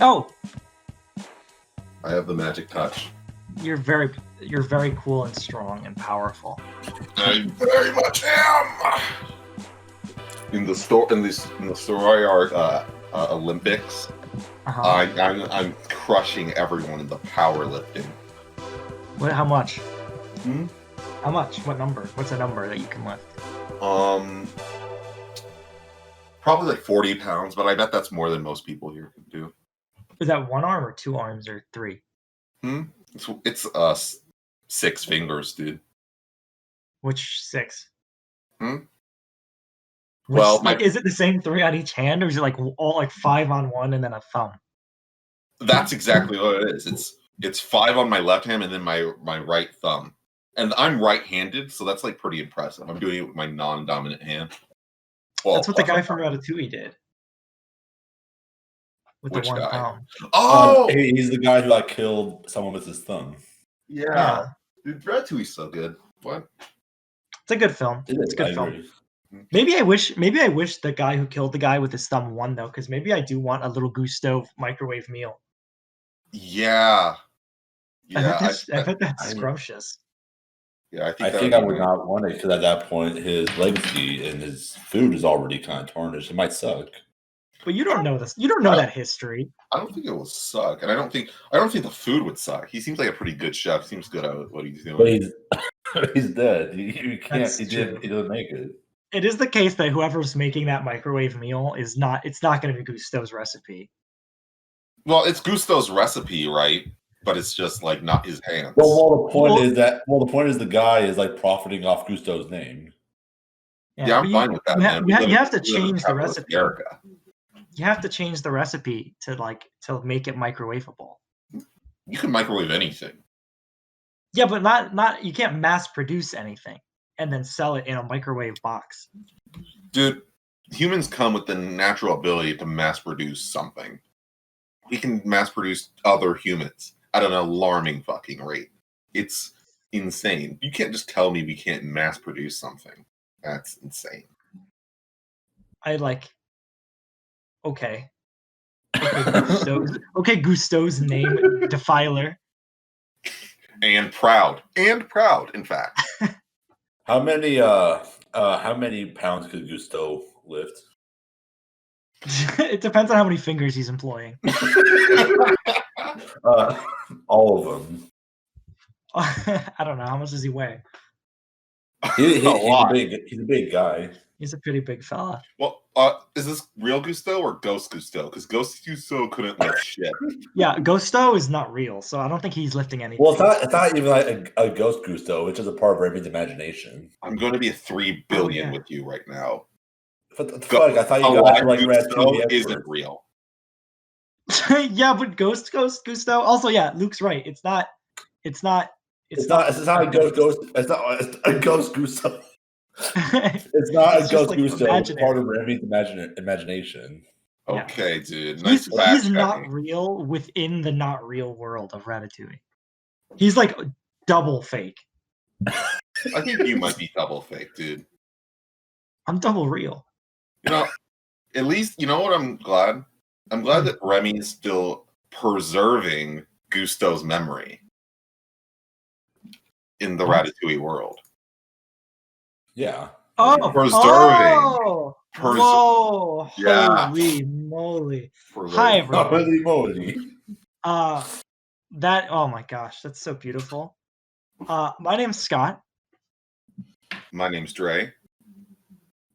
Oh, I have the magic touch. you're very cool and strong and powerful. I very much am. In the story arc Olympics, I'm crushing everyone in the powerlifting. What? How much? Hmm? How much? What number? What's a number that you can lift? Probably like 40 pounds, but I bet that's more than most people here can do. Is that one arm or two arms or three? It's 6 fingers, dude. Which 6? Well, is it the same 3 on each hand, or is it like all like 5 on one and then a thumb? That's exactly what it is. It's 5 on my left hand and then my right thumb. And I'm right-handed, so that's like pretty impressive. I'm doing it with my non-dominant hand. Well, that's what the guy from Ratatouille did. With Which the one guy? thumb. Oh! He's the guy who killed someone with his thumb. Yeah. Dude, Ratatouille's so good. What? It's a good film. It's a good film. Agree. Maybe I wish the guy who killed the guy with his thumb won, though, because maybe I do want a little Gusteau microwave meal. Yeah. I bet that's scrumptious. Yeah, I think I would not want it because at that point his legacy and his food is already kind of tarnished. It might suck. But you don't know this. You don't know that history. I don't think it will suck, and I don't think the food would suck. He seems like a pretty good chef. Seems good at what he's doing. But he's dead. You can't. That's He doesn't make it. It is the case that whoever's making that microwave meal is not. It's not going to be Gusteau's recipe. Well, it's Gusteau's recipe, right? But it's just like not his hands. Well, the point is the guy is like profiting off Gusteau's name. Yeah, I'm fine with that. You have to change the recipe. You have to change the recipe to make it microwavable. You can microwave anything. Yeah, but not you can't mass produce anything and then sell it in a microwave box. Dude, humans come with the natural ability to mass produce something. We can mass produce other humans at an alarming fucking rate. It's insane. You can't just tell me we can't mass produce something. That's insane. Okay, Gusteau's name, Defiler. And proud, in fact. How many pounds could Gusteau lift? It depends on how many fingers he's employing. All of them. I don't know. How much does he weigh? He's a big guy. He's a pretty big fella. Well, is this real Gusteau or Ghost Gusteau? Because Ghost Gusteau couldn't lift shit. Yeah, Gusteau is not real, so I don't think he's lifting anything. Well, it's not even like a Ghost Gusteau. It's just a part of Remy's imagination. I'm going to be a 3 billion with you right now. What the fuck? I thought you guys like Gusteau isn't real. Yeah, but Ghost Gusteau. Also, yeah, Luke's right. It's not a Ghost Gusteau. It's not a Ghost Gusteau. It's part of Remy's imagination. Okay, dude. Nice he's not real within the not real world of Ratatouille. He's like double fake. I think you might be double fake, dude. I'm double real. At least, you know what I'm glad? I'm glad that Remy is still preserving Gusteau's memory in the Ratatouille world. Yeah. Whoa! Yeah. Holy moly! Hi, everyone. Holy moly! Oh my gosh, that's so beautiful. My name's Scott. My name's Dre.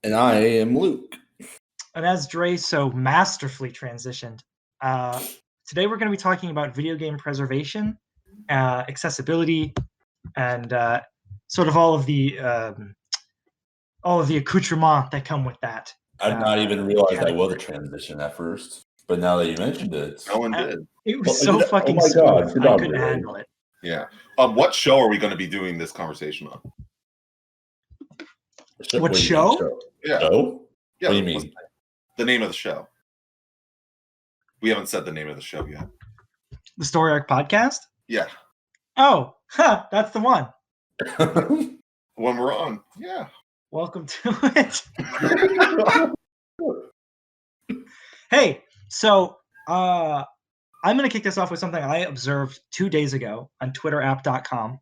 And I am Luke. And as Dre so masterfully transitioned, today we're going to be talking about video game preservation, accessibility, and sort of all of the accoutrements that come with that. I did not even realize that was a transition at first, but now that you mentioned it, no one did. It was fucking smooth. I couldn't handle it. Yeah. What show are we going to be doing this conversation on? What show? Yeah. Show? Yeah. What do you mean? The name of the show. We haven't said the name of the show yet. The Story Arc Podcast? Yeah. Oh, that's the one. When we're on. Yeah. Welcome to it. Hey, so I'm going to kick this off with something I observed 2 days ago on TwitterApp.com.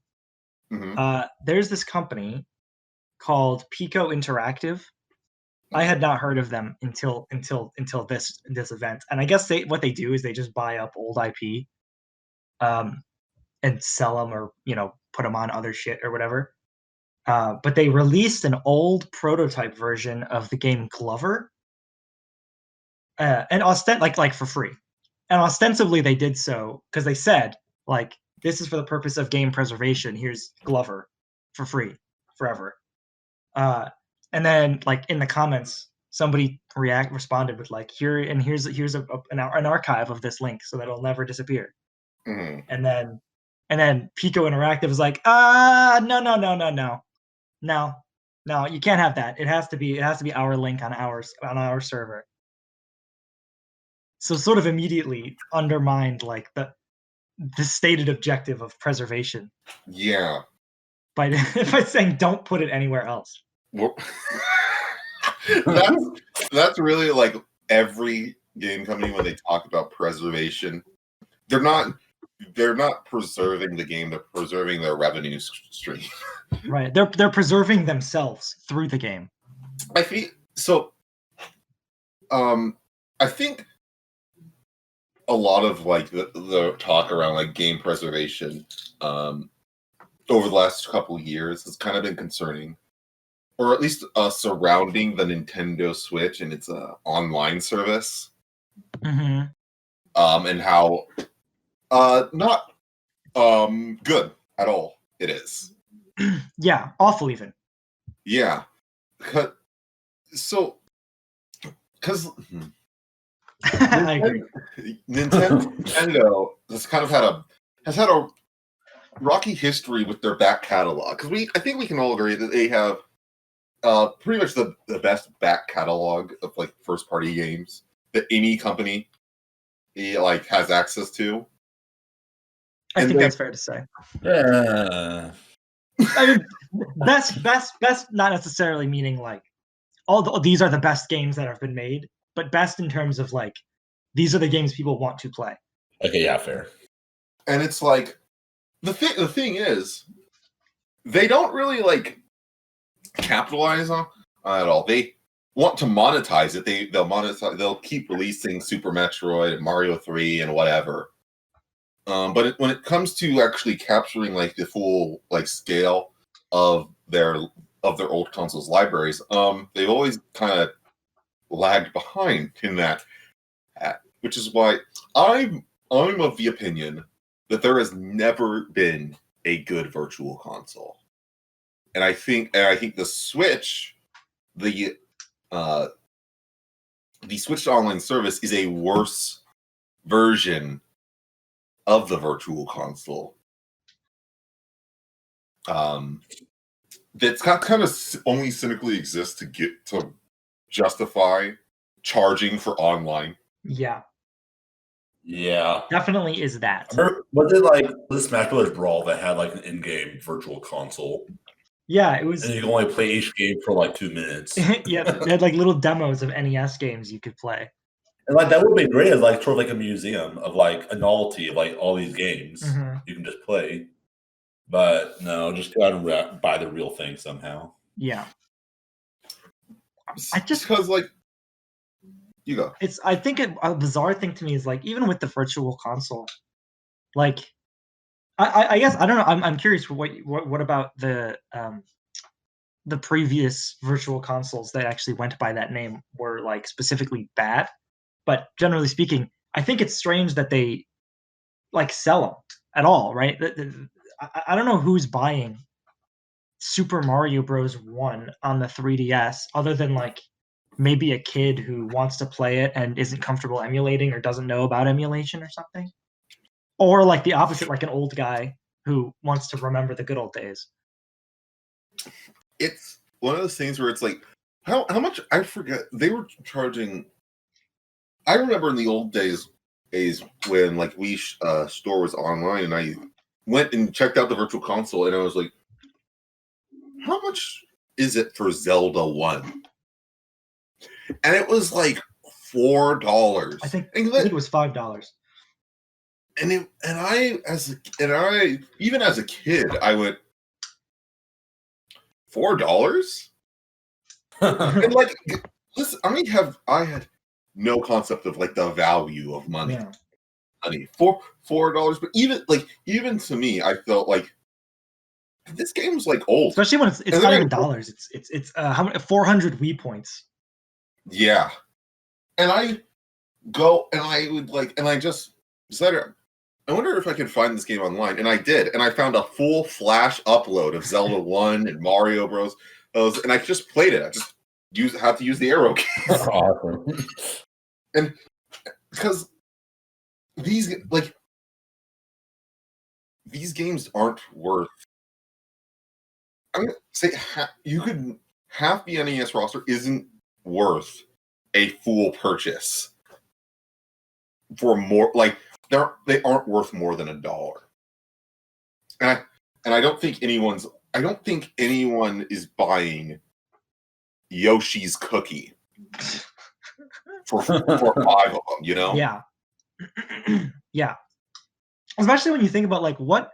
There's this company called Pico Interactive. I had not heard of them until this event, and I guess what they do is they just buy up old IP, and sell them, or put them on other shit or whatever. But they released an old prototype version of the game Glover, and like for free. And ostensibly they did so because they said, like, this is for the purpose of game preservation. Here's Glover for free forever. And then, like, in the comments, somebody responded with like, here's an archive of this link so that it'll never disappear. And then Pico Interactive is like, no, you can't have that. It has to be our link on our server. So sort of immediately undermined like the stated objective of preservation. Yeah. By saying don't put it anywhere else. Well, that's really like every game company when they talk about preservation, they're not preserving the game, they're preserving their revenue stream. Right. They're preserving themselves through the game. I think so. I think a lot of like the talk around like game preservation over the last couple of years has kind of been concerning, or at least surrounding the Nintendo Switch and its online service, and how not good at all it is. Yeah, awful even. Yeah, because I agree. Nintendo has kind of had a rocky history with their back catalog, because I think we can all agree that they have pretty much the best back catalog of like first party games that any company like has access to. I think that's fair to say. I mean, best, not necessarily meaning like these are the best games that have been made, but best in terms of like these are the games people want to play. Okay, yeah, fair. And it's like the thing is, they don't really like capitalize on at all. They want to monetize it. They'll monetize. They'll keep releasing Super Metroid and Mario 3 and whatever. But when it comes to actually capturing like the full like scale of their old consoles libraries, they've always kind of lagged behind in that, which is why I'm of the opinion that there has never been a good virtual console, and I think the Switch, the Switch Online service is a worse version of the virtual console. That's kind of only cynically exists to justify charging for online. Yeah. Yeah. Definitely is that. Was it like the Smash Bros. Brawl that had like an in-game virtual console? Yeah, it was. And you can only play each game for like 2 minutes. Yeah, they had like little demos of NES games you could play. And like that would be great as like sort of like a museum of like a novelty of like all these games you can just play. But no, just gotta buy the real thing somehow. Yeah. Because like you go. I think a bizarre thing to me is like even with the virtual console, like I guess I don't know. I'm curious for what about the previous virtual consoles that actually went by that name were like specifically bad. But generally speaking, I think it's strange that they like sell them at all, right? I don't know who's buying Super Mario Bros. 1 on the 3DS other than like maybe a kid who wants to play it and isn't comfortable emulating or doesn't know about emulation or something. Or like the opposite, like an old guy who wants to remember the good old days. It's one of those things where it's like, how much, I forget, they were charging. I remember in the old days when like Wii store was online, and I went and checked out the virtual console, and I was like, how much is it for Zelda 1? And it was like $4. I think it was $5. And I even as a kid, I went $4. And like, listen, I had no concept of like the value of money. Yeah. Money $4, but even to me, I felt like this game was like old, especially when it's not even dollars. It's how many 400 Wii points. Yeah, and I go and I would like, and I just decided, I wonder if I could find this game online, and I did, and I found a full Flash upload of Zelda 1 and Mario Bros. And I just played it. I just had to use the arrow keys. Awesome. And because these games aren't worth. I'm gonna say half the NES roster isn't worth a full purchase for more. Like they aren't worth more than $1. And I don't think anyone is buying Yoshi's Cookie for 5 of them. You know? Yeah. Yeah. Especially when you think about like what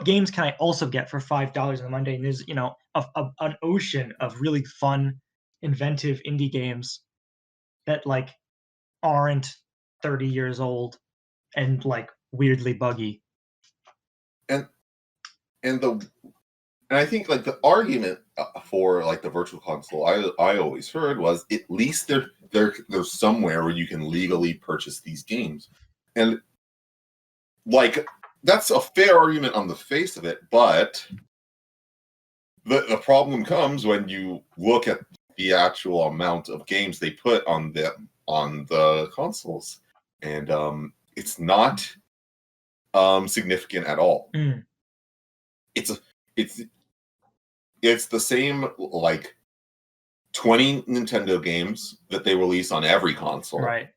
games can I also get for $5 on the Monday? And there's an ocean of really fun, inventive indie games that like aren't 30 years old and like weirdly buggy. And I think like the argument for like the virtual console I always heard was at least there's somewhere where you can legally purchase these games, and like that's a fair argument on the face of it, but the problem comes when you look at the actual amount of games they put on the consoles, and it's not significant at all. Mm. It's the same like 20 Nintendo games that they release on every console. Right.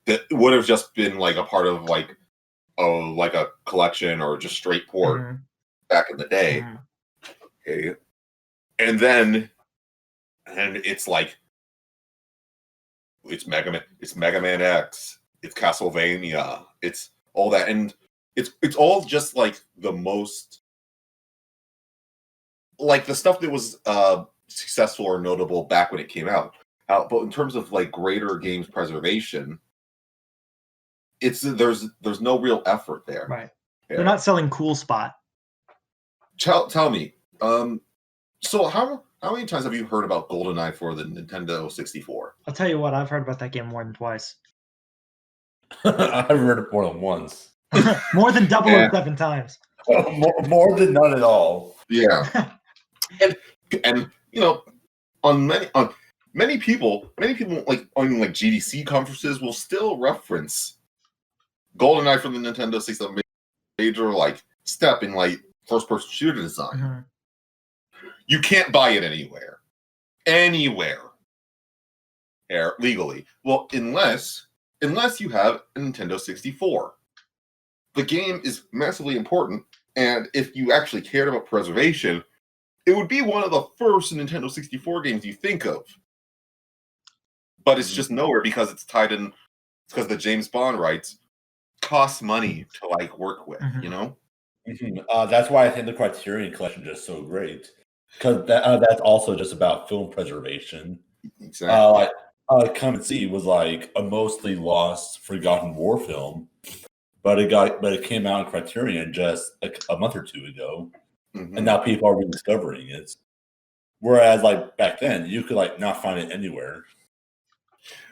That would have just been like a part of like a collection or just straight port back in the day. Okay. And it's like it's Mega Man X, it's Castlevania, it's all that, and it's all just like the most like the stuff that was successful or notable back when it came out. But in terms of like greater games preservation, there's no real effort there. Right. Yeah. They're not selling Cool Spot. Tell me, so how many times have you heard about GoldenEye for the Nintendo 64? I'll tell you what, I've heard about that game more than twice. I've heard it more than once. More than 007 times. More than none at all. Yeah. and on many people like on like GDC conferences will still reference GoldenEye from the Nintendo 64, major like step in like first person shooter design. You can't buy it anywhere legally. Well, unless you have a Nintendo 64. The game is massively important, and if you actually cared about preservation, it would be one of the first Nintendo 64 games you think of. But it's just nowhere because it's tied in. It's because the James Bond rights cost money to like work with, you know? That's why I think the Criterion Collection is just so great. Because that's also just about film preservation. Exactly. Come and See was like a mostly lost, forgotten war film. But it came out in Criterion just a month or two ago. And now people are rediscovering it. Whereas like back then, you could like not find it anywhere.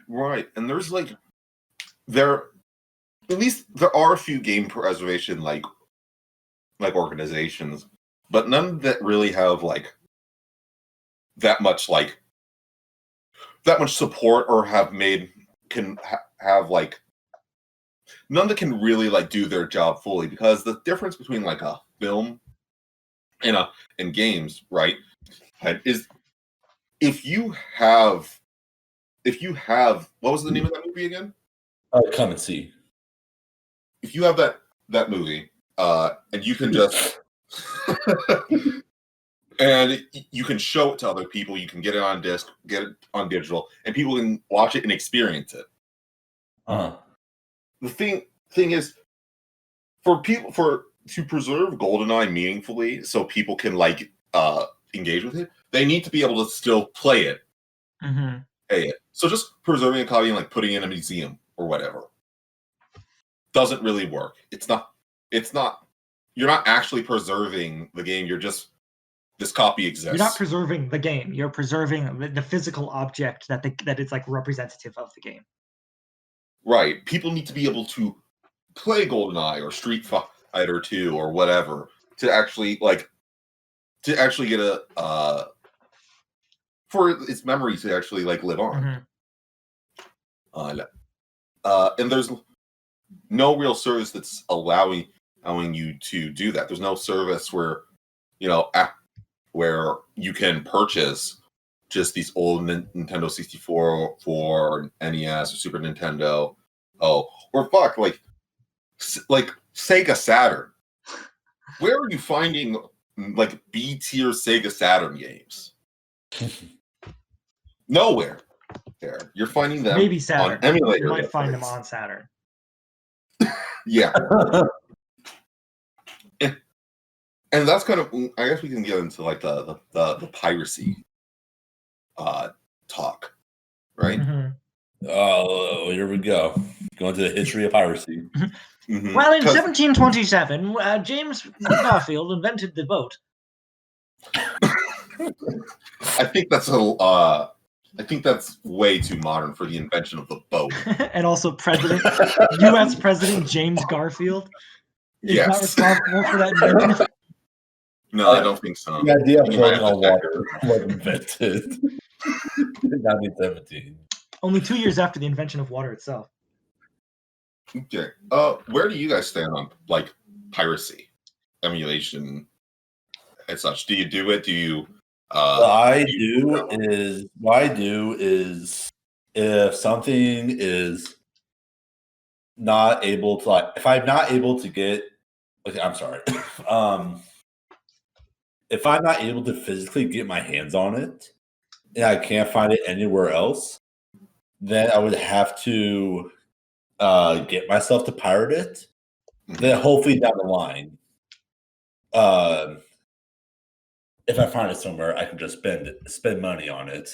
Right. And there's like there are a few game preservation like organizations, but none that really have like that much support or have have like none that can really like do their job fully, because the difference between like a film and games, right, is if you have what was the name of that movie again? Come and See. If you have that movie, and you can just and you can show it to other people, you can get it on disc, get it on digital, and people can watch it and experience it. Uh-huh. The thing thing is, to preserve GoldenEye meaningfully, so people can engage with it, they need to be able to still play it. Mm-hmm. So just preserving a copy and putting it in a museum or whatever doesn't really work. It's not. You're not actually preserving the game. You're just, this copy exists. You're not preserving the game. You're preserving the physical object that it's representative of the game. Right. People need to be able to play GoldenEye or Street Fighter 2 or whatever to actually get a for its memory to actually live on. Mm-hmm. And there's no real service that's allowing you to do that. There's no service where where you can purchase just these old Nintendo 64 for NES or Super Nintendo. Or Sega Saturn. Where are you finding B tier Sega Saturn games? Nowhere. There, you're finding them maybe Saturn. On emulator. You might find them on Saturn. Yeah. And that's kind of, I guess we can get into the piracy talk, right? Mm-hmm. Oh, here we go. Going to the history of piracy. Mm-hmm. Well, in 1727, James Garfield invented the boat. I think that's way too modern for the invention of the boat. And also U.S. President James Garfield is not responsible for that invention. No, I don't think so. The idea of floating on water was invented in 1917. Only 2 years after the invention of water itself. Okay. Where do you guys stand on piracy, emulation, and such? Do you do it? Do you? What I do is if something is not able to if I'm not able to get, okay, I'm sorry. If I'm not able to physically get my hands on it and I can't find it anywhere else, then I would have to get myself to pirate it. Then hopefully down the line, if I find it somewhere, I can just spend money on it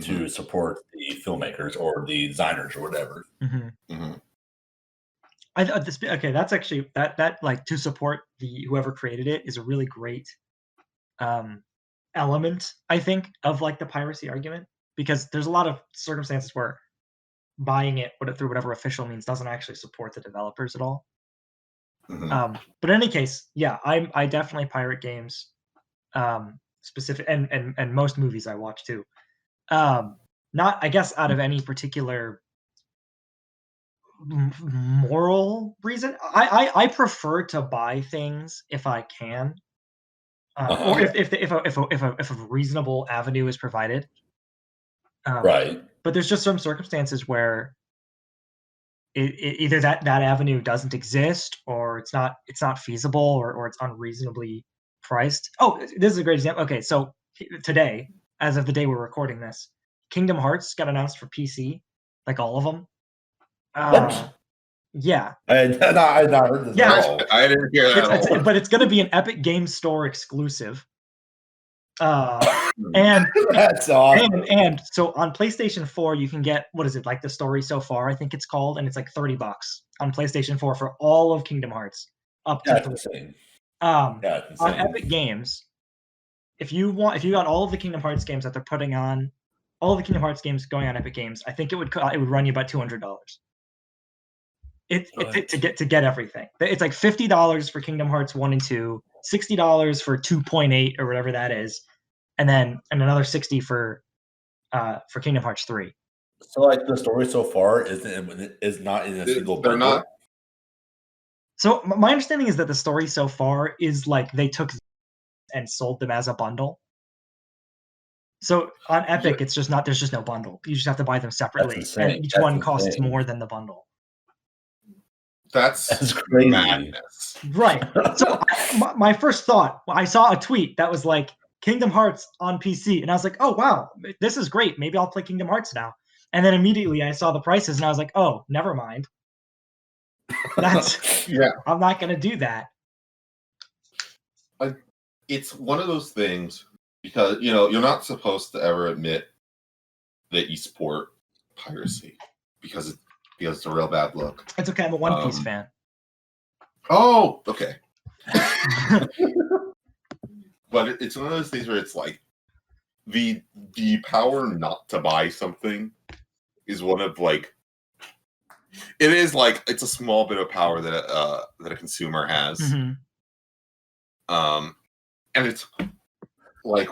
to support the filmmakers or the designers or whatever. Mm-hmm. Mm-hmm. That's actually that to support whoever created it is a really great element, I think, of the piracy argument, because there's a lot of circumstances where buying it through whatever official means doesn't actually support the developers at all. Mm-hmm. But in any case, yeah, I definitely pirate games, specific and most movies I watch too. Not, I guess, out of any particular moral reason. I prefer to buy things if I can, or if a reasonable avenue is provided. Right. But there's just some circumstances where either that avenue doesn't exist, or it's not feasible, or it's unreasonably priced. Oh, this is a great example. Okay, so today, as of the day we're recording this, Kingdom Hearts got announced for PC, all of them. Yeah. I had not heard this at all. I didn't hear that at all. But it's going to be an Epic Games Store exclusive. And that's awesome. And so on PlayStation 4, you can get, what is it, the Story So Far, I think it's called, and it's $30 on PlayStation 4 for all of Kingdom Hearts up to that's insane. On Epic Games, if you got all of the Kingdom Hearts games that they're putting on, all of the Kingdom Hearts games going on Epic Games, I think it would run you about $200. To get everything. It's $50 for Kingdom Hearts 1 and 2, $60 for 2.8 or whatever that is, and another $60 for Kingdom Hearts 3. So the Story So Far is not in a single bundle. They're not. So my understanding is that the Story So Far is they took and sold them as a bundle. So on Epic, it's just not. There's just no bundle. You just have to buy them separately, and each one costs more than the bundle. That's crazy. Madness. Right. So my first thought, I saw a tweet that was Kingdom Hearts on PC, and I was like, oh wow, this is great. Maybe I'll play Kingdom Hearts now. And then immediately I saw the prices, and I was like, oh, never mind. That's Yeah. I'm not gonna do that. It's one of those things because you're not supposed to ever admit that you support piracy because it's a real bad look. It's okay. I'm a One Piece fan. Oh, okay. But it's one of those things where it's like the power not to buy something is one of like it is like it's a small bit of power that a consumer has. Mm-hmm. And it's like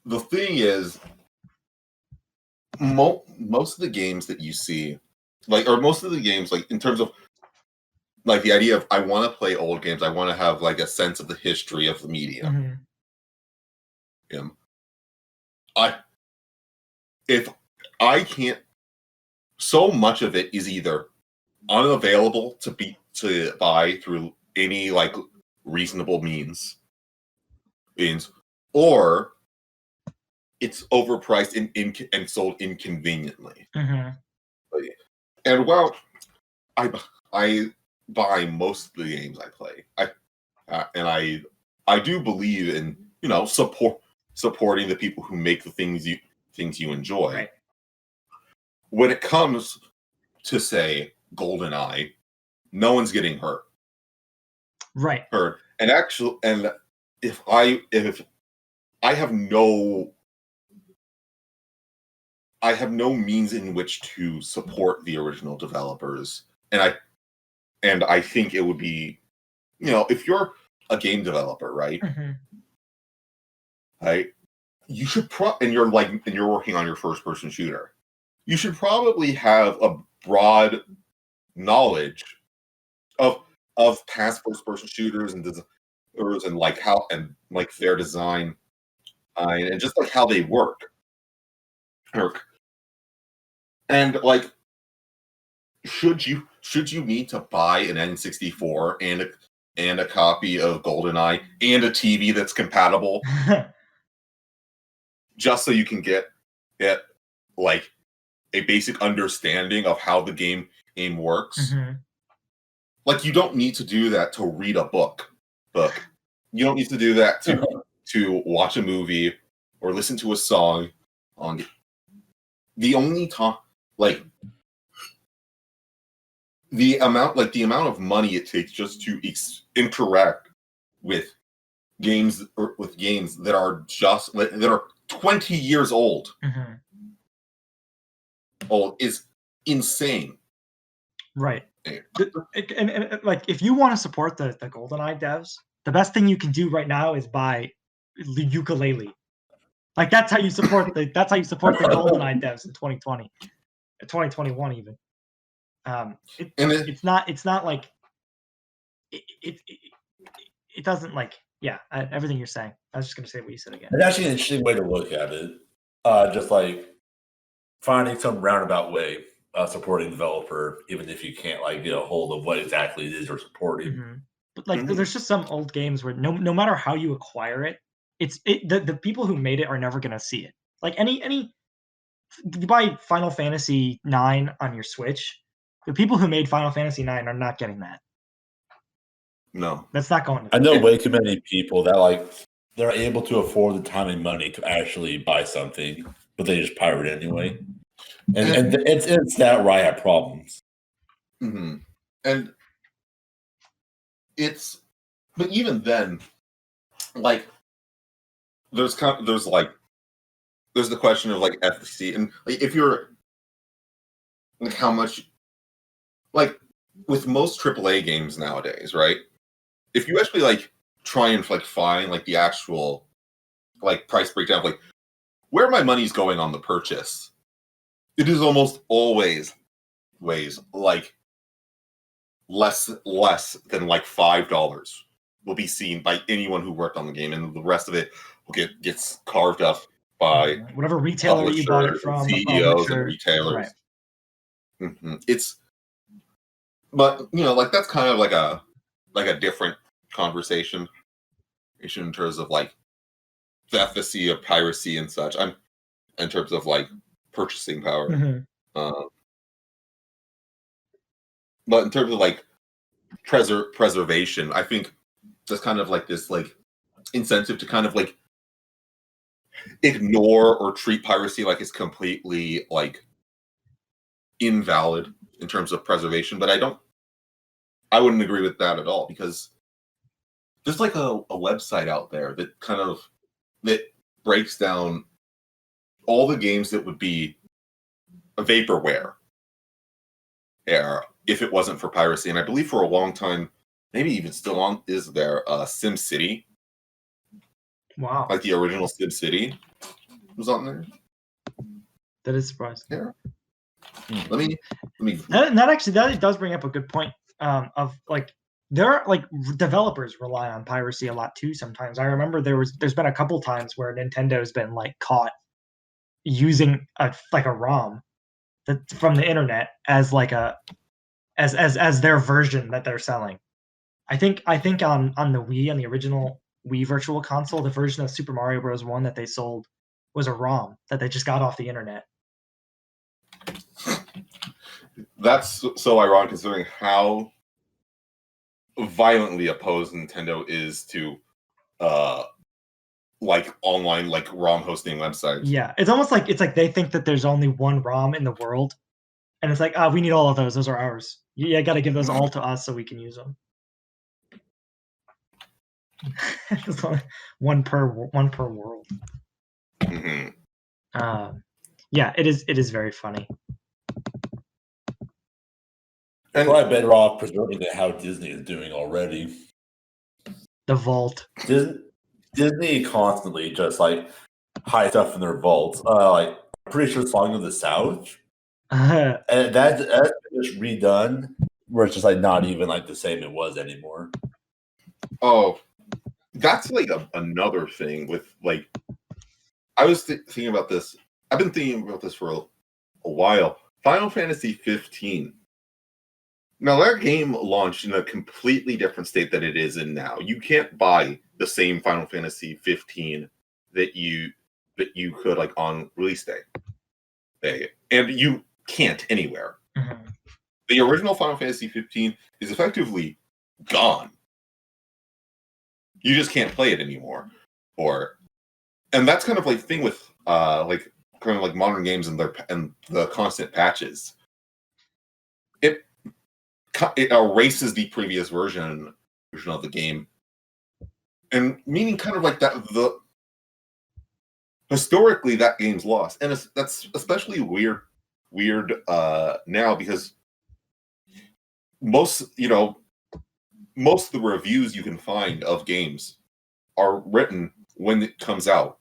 the thing is most of the games that you see or most of the games like in terms of like the idea of I want to play old games, I want to have like a sense of the history of the medium. Mm-hmm. If I can't, so much of it is either unavailable to buy through any like reasonable means, or it's overpriced and sold inconveniently. Mm-hmm. And while I buy most of the games I play, I do believe in supporting the people who make the things you enjoy. Right. When it comes to say GoldenEye, no one's getting hurt. Right. And if I have no means in which to support the original developers, and I think it would be, if you're a game developer, right? Mm-hmm. Right, you should and you're working on your first person shooter, you should probably have a broad knowledge of past first person shooters and like how and like their design and just like how they work. And like should you need to buy an N64 and a copy of GoldenEye and a TV that's compatible just so you can get it like a basic understanding of how the game works? Mm-hmm. Like you don't need to do that to read a book. You don't need to do that to watch a movie or listen to a song. On the only time, like the amount of money it takes just to interact with games that are 20 years old. Mm-hmm. Is insane. Right. And like if you want to support the GoldenEye devs, the best thing you can do right now is buy the ukulele. Like that's how you support the GoldenEye devs in 2020, 2021 even. It's not like it doesn't like everything you're saying. I was just gonna say what you said again. It's actually an interesting way to look at it. Just like finding some roundabout way of supporting the developer, even if you can't like get a hold of what exactly it is you're supporting. Mm-hmm. But like there's just some old games where no matter how you acquire it, the people who made it are never gonna see it. Like any you buy Final Fantasy 9 on your Switch, the people who made Final Fantasy 9 are not getting that. No, that's not going to. I know way too many people that like they're able to afford the time and money to actually buy something, but they just pirate it anyway. And it's that where I have problems. Mm-hmm. And but even then, like there's the question of like efficacy, and like, if you're like how much, like with most AAA games nowadays, right? If you actually like try and like find like the actual like price breakdown of like where my money's going on the purchase, it is almost always like less than like $5 will be seen by anyone who worked on the game, and the rest of it will gets carved up by whatever retailer you bought it from, CEOs and retailers. Right. Mm-hmm. But like that's kind of like a different conversation in terms of like the efficacy of piracy and such. I'm in terms of like purchasing power. Mm-hmm. But in terms of like preservation, I think there's kind of like this like incentive to kind of like ignore or treat piracy like it's completely like invalid in terms of preservation. But I wouldn't agree with that at all, because there's like a website out there that breaks down all the games that would be a vaporware if it wasn't for piracy. And I believe for a long time, maybe even still on, is there SimCity. Wow. Like the original SimCity was on there. That is surprising. Yeah. Let me. That does bring up a good point. Of like, there are like developers rely on piracy a lot too. Sometimes I remember there's been a couple times where Nintendo's been like caught using a ROM from the internet as like as their version that they're selling. I think on the Wii, on the original Wii Virtual Console, the version of Super Mario Bros. 1 that they sold was a ROM that they just got off the internet. That's so ironic considering how violently opposed Nintendo is to like online like ROM hosting websites. Yeah, it's almost like they think that there's only one ROM in the world, and it's like, we need all of those. Those are ours. You got to give those all to us so we can use them. one per world. Mm-hmm. Yeah, it is very funny. And probably better off preserving than how Disney is doing already. The vault. Disney constantly just like hides stuff in their vaults. Like I'm pretty sure Song of the South, and that's just redone, where it's just like not even like the same it was anymore. Oh, that's like another thing with like. I was thinking about this. I've been thinking about this for a while. Final Fantasy 15. Now that game launched in a completely different state than it is in now. You can't buy the same Final Fantasy 15 that you could like on release day, and you can't anywhere. Mm-hmm. The original Final Fantasy 15 is effectively gone. You just can't play it anymore, and that's kind of like the thing with like kind of like modern games and the constant patches. It erases the previous version of the game, and meaning kind of like that historically that game's lost, and that's especially weird now, because most of the reviews you can find of games are written when it comes out,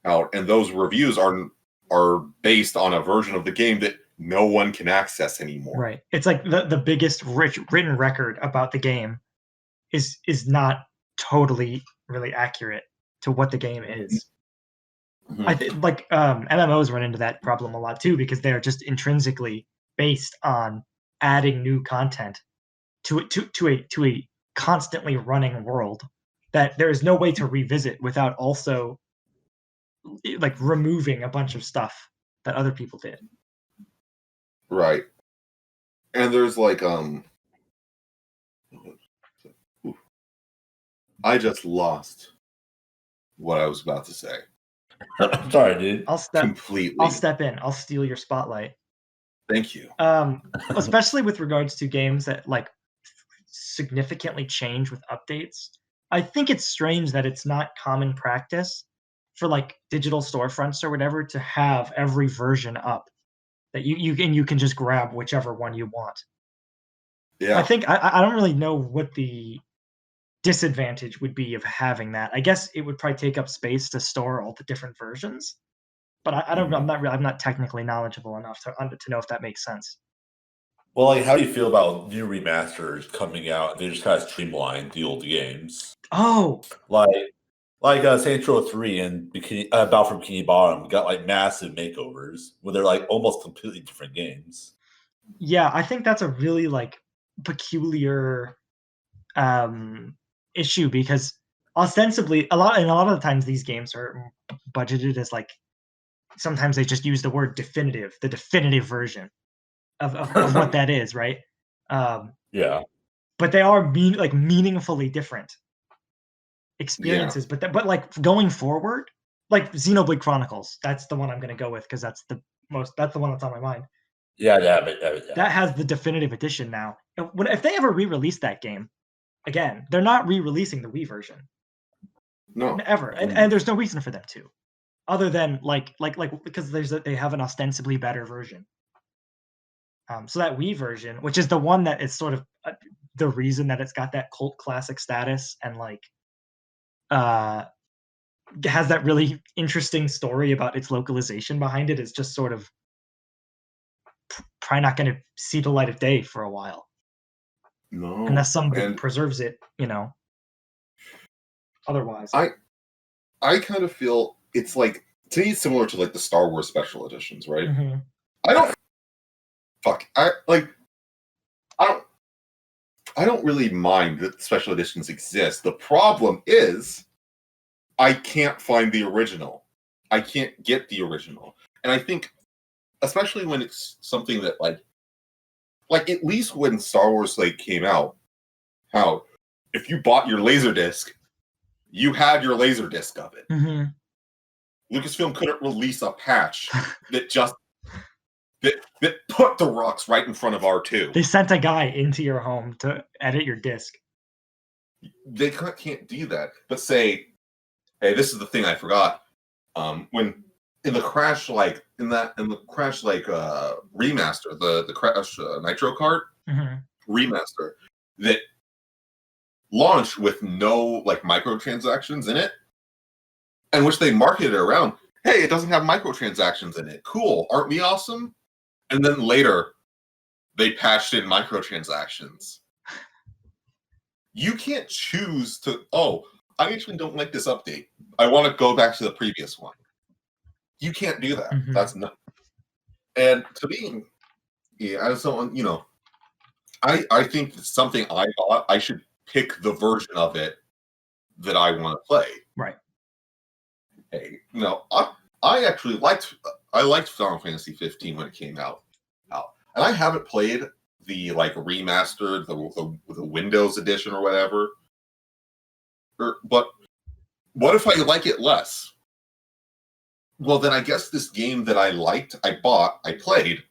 and those reviews are based on a version of the game that no one can access anymore. Right. It's like the biggest written record about the game is not totally really accurate to what the game is. Mm-hmm. I think like MMOs run into that problem a lot too, because they're just intrinsically based on adding new content to a constantly running world that there is no way to revisit without also like removing a bunch of stuff that other people did. Right. And there's like I just lost what I was about to say. I'm sorry, dude. I'll step in. I'll steal your spotlight. Thank you. Especially with regards to games that like significantly change with updates. I think it's strange that it's not common practice for like digital storefronts or whatever to have every version up that you can just grab whichever one you want. Yeah. I think I don't really know what the disadvantage would be of having that. I guess it would probably take up space to store all the different versions, but I don't. I'm not technically knowledgeable enough to know if that makes sense. Well, like, how do you feel about new remasters coming out? They just kind of streamline the old games. Oh, like Saints Row 3 and Battle from Bikini Bottom got like massive makeovers where they're like almost completely different games. Yeah, I think that's a really like peculiar issue, because ostensibly a lot of the times these games are budgeted as like, sometimes they just use the word definitive, the definitive version of what that is, right? Yeah. But they are meaningfully different experiences. But like going forward, like Xenoblade Chronicles, that's the one I'm going to go with because that's the one that's on my mind. Yeah. That has the definitive edition now. If they ever re-release that game again, they're not re-releasing the Wii version. No, ever, and there's no reason for them to, other than because they have an ostensibly better version. So that Wii version, which is the one that is sort of the reason that it's got that cult classic status and has that really interesting story about its localization behind it, is just sort of probably not going to see the light of day for a while. No, unless somebody preserves it, otherwise. I kind of feel it's like, to me, similar to like the Star Wars special editions, right? Mm-hmm. I don't really mind that special editions exist. The problem is I can't find the original. I can't get the original. And I think, especially when it's something that like at least when Star Wars came out, how if you bought your Laserdisc, you had your Laserdisc of it. Mm-hmm. Lucasfilm couldn't release a patch that just that put the rocks right in front of R2. They sent a guy into your home to edit your disc. They can't do that, but say, hey, this is the thing I forgot. When in the Crash remaster, the Crash Nitro Kart remaster that launched with no microtransactions in it, and which they marketed around, hey, it doesn't have microtransactions in it. Cool, aren't we awesome? And then later, they patched in microtransactions. You can't choose to, I actually don't like this update. I want to go back to the previous one. You can't do that. Mm-hmm. That's not. And to me, as someone, I think it's something I bought, I should pick the version of it that I want to play. Right. Hey, I actually liked Final Fantasy 15 when it came out, and I haven't played the remastered, the Windows edition or whatever. But what if I like it less? Well, then I guess this game that I liked, I bought, I played,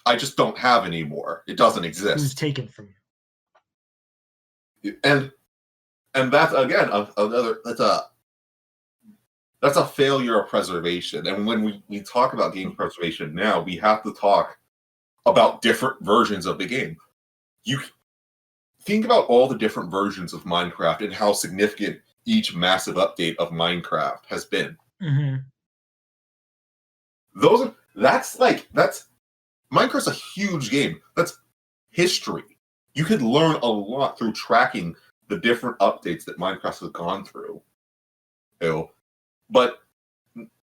I just don't have anymore. It doesn't exist. It was taken from you. And that's again another that's a failure of preservation. And when we talk about game preservation now, we have to talk about different versions of the game. You think about all the different versions of Minecraft and how significant each massive update of Minecraft has been. Mm-hmm. That's Minecraft's a huge game. That's history. You could learn a lot through tracking the different updates that Minecraft has gone through. But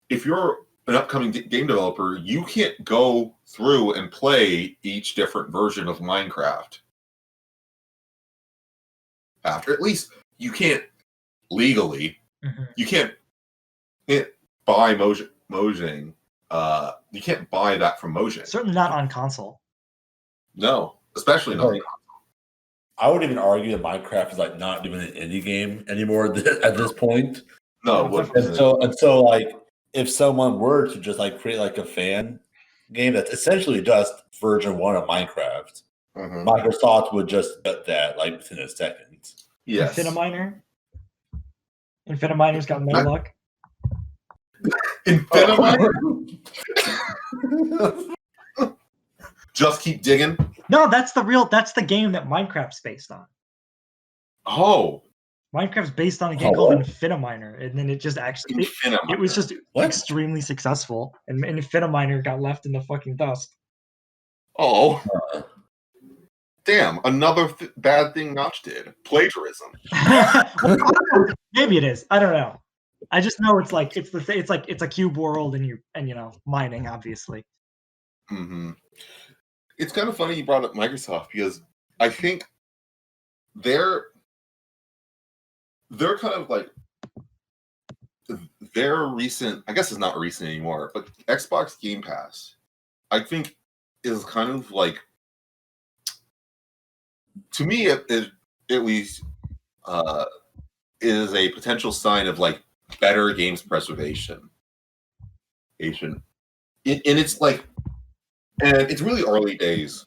if you're an upcoming game developer, you can't go through and play each different version of Minecraft. At least you can't legally. Mm-hmm. You can't buy Mojang. You can't buy that from Mojang. Certainly not on console. No, especially not. I would even argue that Minecraft is not even an indie game anymore at this point. No, and so if someone were to just create a fan game that's essentially just version 1 of Minecraft, Microsoft would just get that within a second. Yes. Infiniminer's got no luck. Infiniminer? Just keep digging? No, that's the game that Minecraft's based on. Oh. Minecraft's based on a game called Infiniminer, and then it just actually it was just extremely successful, and Infiniminer got left in the fucking dust. Oh. Damn, another bad thing Notch did. Plagiarism. Maybe it is. I don't know. I just know it's a cube world and mining, obviously. Mm-hmm. It's kind of funny you brought up Microsoft because I think they're kind of their recent, I guess it's not recent anymore, but Xbox Game Pass, I think, is kind of to me, it at least is a potential sign of like better games preservation. And it's like, and it's really early days.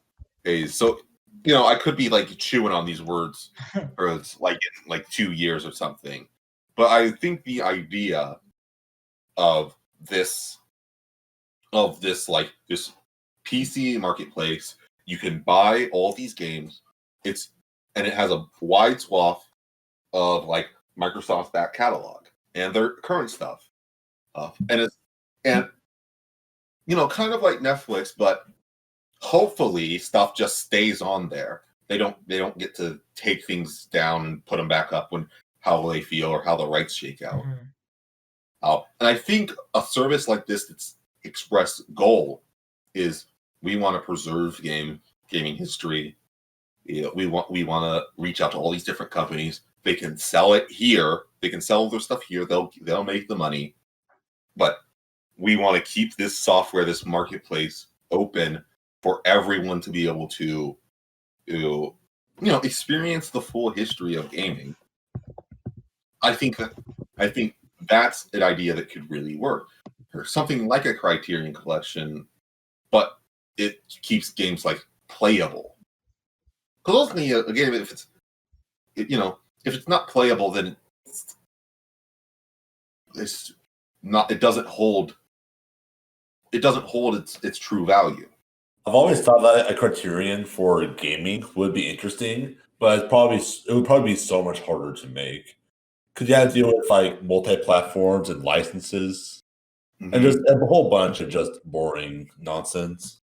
So I could be like chewing on these words, or it's like in like 2 years or something. But I think the idea of this like this PC marketplace, you can buy all these games. And it has a wide swath of like Microsoft's back catalog and their current stuff, and kind of like Netflix, but hopefully stuff just stays on there. They don't get to take things down and put them back up when how they feel or how the rights shake out. And I think a service like this, its express goal is we want to preserve gaming history. We want to reach out to all these different companies. They can sell it here. They can sell their stuff here. They'll make the money. But we want to keep this software, this marketplace, open for everyone to be able to experience the full history of gaming. I think that's an idea that could really work. Or something like a Criterion Collection, but it keeps games like playable. Because ultimately, a game, if it's not playable, then it's not. It doesn't hold its true value. I've always thought that a Criterion for gaming would be interesting, but it would probably be so much harder to make. Because you have to deal with like multi-platforms and licenses, and just a whole bunch of just boring nonsense.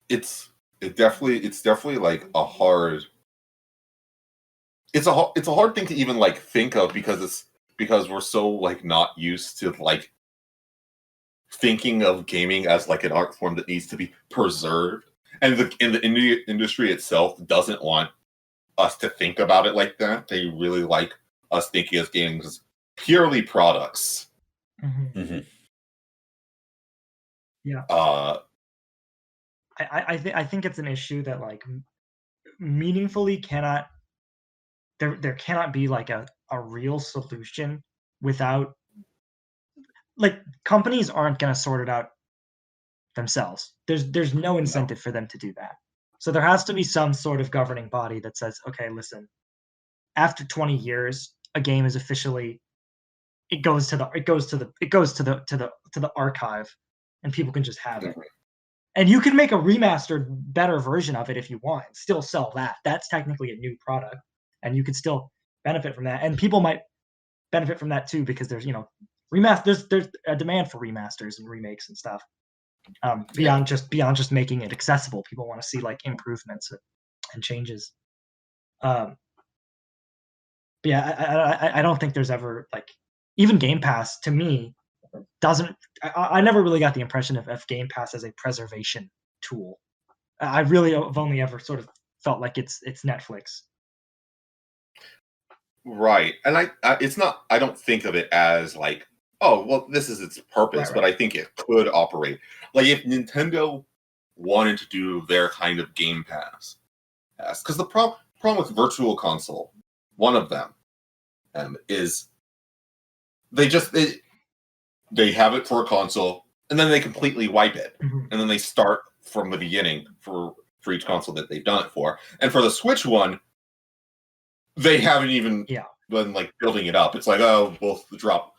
It's definitely like a hard. It's a hard thing to even like think of because we're so like not used to like thinking of gaming as like an art form that needs to be preserved, and the industry itself doesn't want us to think about it like that. They really like us thinking of games as purely products. Yeah. I think it's an issue that like meaningfully cannot there cannot be like a real solution without like companies aren't going to sort it out themselves. There's no incentive for them to do that. So there has to be some sort of governing body that says, okay, listen, after 20 years, a game is officially it goes to the archive, and people can just have it. And you can make a remastered, better version of it if you want. Still sell that. That's technically a new product, and you could still benefit from that. And people might benefit from that too because there's there's a demand for remasters and remakes and stuff. Beyond just making it accessible, people want to see like improvements and changes. But yeah, I don't think there's ever like even Game Pass to me doesn't. I never really got the impression of Game Pass as a preservation tool. I really have only ever sort of felt like it's Netflix. Right, and it's not. I don't think of it as like, oh, well, this is its purpose, Right. But I think it could operate like if Nintendo wanted to do their kind of Game Pass, because the problem with Virtual Console, one of them, is they have it for a console and then they completely wipe it, and then they start from the beginning for each console that they've done it for, and for the Switch one. They haven't even been like building it up. It's like, oh, we'll drop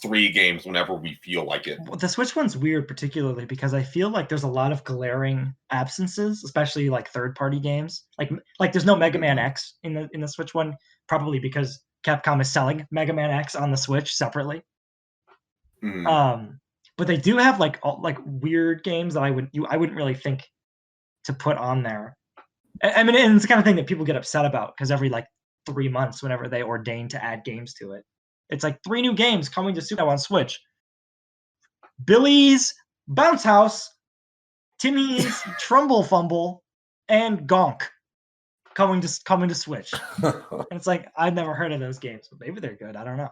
3 games whenever we feel like it. Well, the Switch one's weird, particularly because I feel like there's a lot of glaring absences, especially like third-party games. Like there's no Mega Man X in the Switch one, probably because Capcom is selling Mega Man X on the Switch separately. But they do have like weird games that I wouldn't really think to put on there. I mean, and it's the kind of thing that people get upset about because every like 3 months, whenever they ordain to add games to it, it's like 3 new games coming to Super on Switch: Billy's Bounce House, Timmy's Trumble Fumble, and Gonk coming to Switch. And it's like I've never heard of those games, but maybe they're good. I don't know.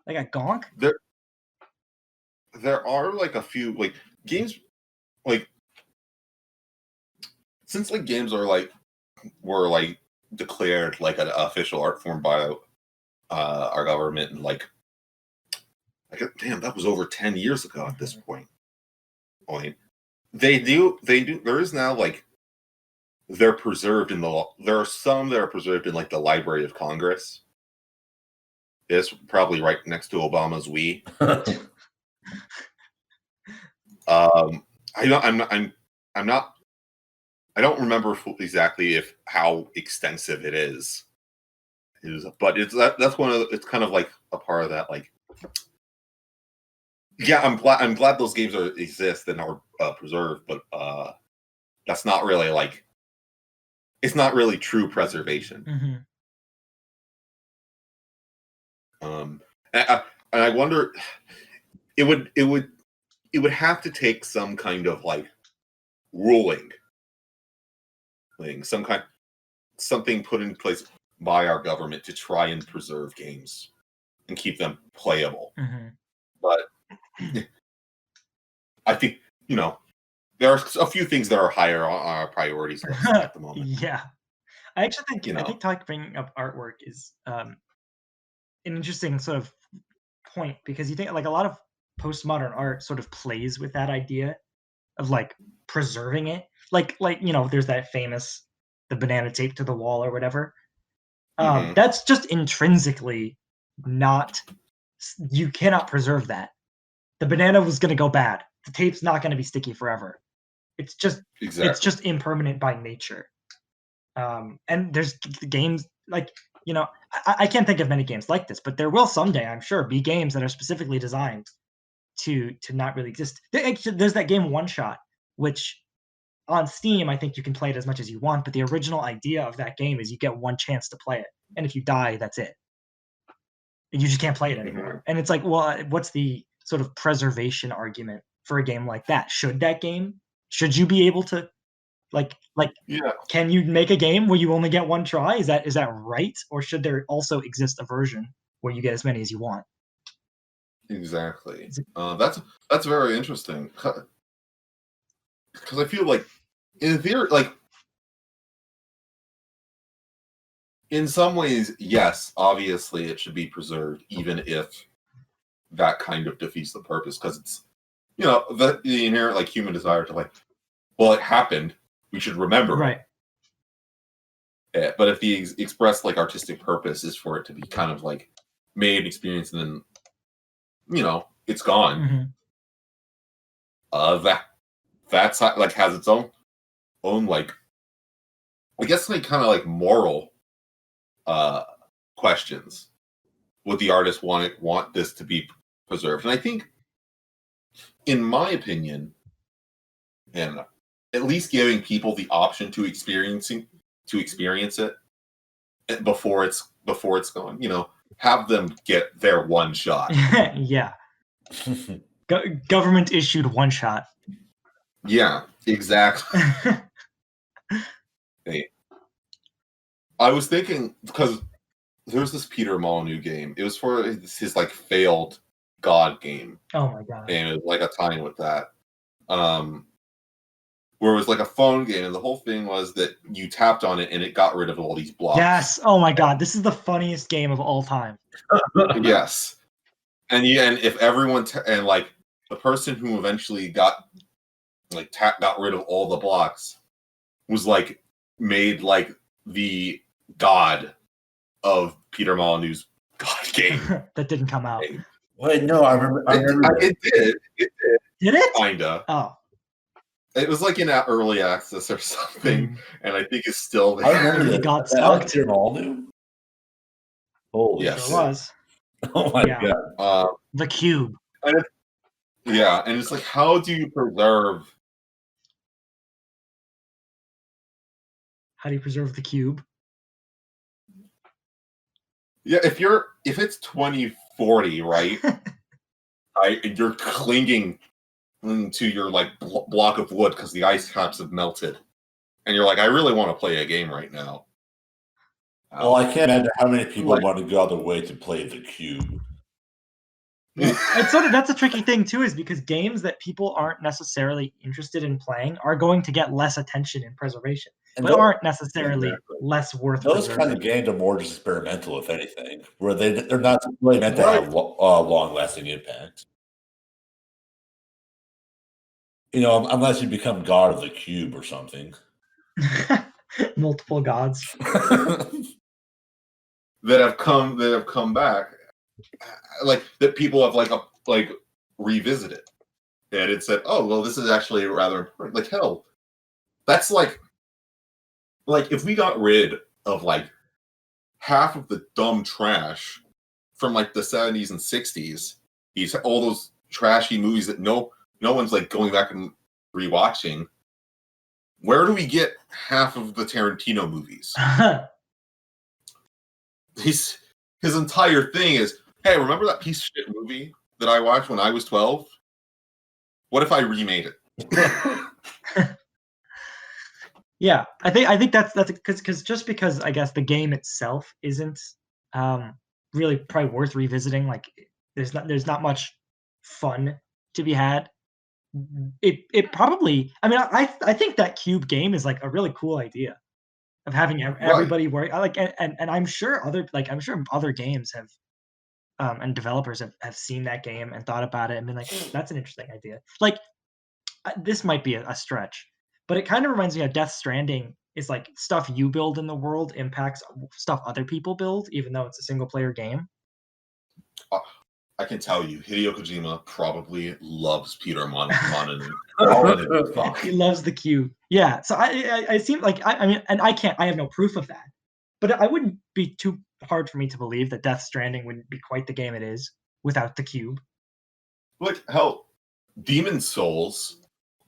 They got Gonk. There are like a few like games like since like games are like were like declared like an official art form by our government, and like damn, that was over 10 years ago at this point. They do. There is now like they're preserved in the. There are some that are preserved in like the Library of Congress. It's probably right next to Obama's Wii. I don't remember exactly how extensive it is. But that's one of it's kind of like a part of that. Like, yeah, I'm glad those games exist and are preserved, but that's not really like it's not really true preservation. And I wonder, it would have to take some kind of like ruling thing, something put in place by our government to try and preserve games and keep them playable. But I think, there are a few things that are higher on our priorities list at the moment. Yeah. I actually think bringing up artwork is an interesting sort of point, because you think like a lot of postmodern art sort of plays with that idea of like preserving it. Like there's that famous the banana taped to the wall or whatever. That's just intrinsically not, you cannot preserve that. The banana was going to go bad. The tape's not going to be sticky forever. It's just impermanent by nature. And there's games like, I can't think of many games like this, but there will someday, I'm sure, be games that are specifically designed to not really exist. There's that game One Shot, which on Steam, I think you can play it as much as you want, but the original idea of that game is you get one chance to play it, and if you die, that's it. You just can't play it anymore. And it's like, well, what's the sort of preservation argument for a game like that? Should you be able to can you make a game where you only get one try? Is that right? Or should there also exist a version where you get as many as you want? Exactly. That's very interesting. Because I feel like, in theory, like, in some ways, yes, obviously it should be preserved, even if that kind of defeats the purpose, because it's, the inherent, like, human desire to, like, well, it happened, we should remember right. it. But if the expressed, like, artistic purpose is for it to be kind of, like, made experience and then, it's gone, that's like has its own like, I guess, like kind of like moral questions. Would the artist want this to be preserved? And I think, in my opinion, and at least giving people the option to experience it before it's gone, have them get their one shot. Yeah. Government issued One Shot. Yeah, exactly. Hey, I was thinking, because there's this Peter Molyneux game. It was for his like failed God game. Oh my god! And it was like a tie-in with that, where it was like a phone game, and the whole thing was that you tapped on it and it got rid of all these blocks. Yes. Oh my god! This is the funniest game of all time. Yes, and if everyone and like the person who eventually got rid of all the blocks was like made like the god of Peter Molyneux's God game. That didn't come out. Wait, no, I remember. It did. Did it? Kinda. Oh. It was like in early access or something, and I think it's still there. I remember It got stuck. Peter Molyneux. Holy yes, it was. Oh my god. The Cube. And it's like, how do you preserve? How do you preserve the Cube? Yeah, if it's 2040, right? Right, and you're clinging to your like block of wood because the ice caps have melted, and you're like, I really want to play a game right now. Well, I can't imagine how many people want to go out of their way to play the Cube. It's that's a tricky thing too, is because games that people aren't necessarily interested in playing are going to get less attention in preservation. but aren't necessarily Exactly. less worth Those preserving. kind of games are more just experimental, if anything, where they're not really meant to have long-lasting impact. Unless you become god of the cube or something. Multiple gods that have come back, like that people have like revisited, and it said, oh well, this is actually rather important. Like hell, that's like if we got rid of like half of the dumb trash from like the 70s and 60s, all those trashy movies that no one's like going back and rewatching. Where do we get half of the Tarantino movies? His entire thing is, hey, remember that piece of shit movie that I watched when I was 12? What if I remade it? Yeah, I think that's because just because I guess the game itself isn't really probably worth revisiting. Like there's not much fun to be had. It probably, I mean, I think that cube game is like a really cool idea of having everybody work. I like and I'm sure other games have and developers have seen that game and thought about it and been like, that's an interesting idea. Like this might be a stretch, but it kind of reminds me of Death Stranding is like stuff you build in the world impacts stuff other people build, even though it's a single player game. I can tell you, Hideo Kojima probably loves Peter Molyneux. He loves the cube. Yeah, so I seem like I mean, and I have no proof of that, but I wouldn't be too hard for me to believe that Death Stranding wouldn't be quite the game it is without the cube. Look, hell, Demon Souls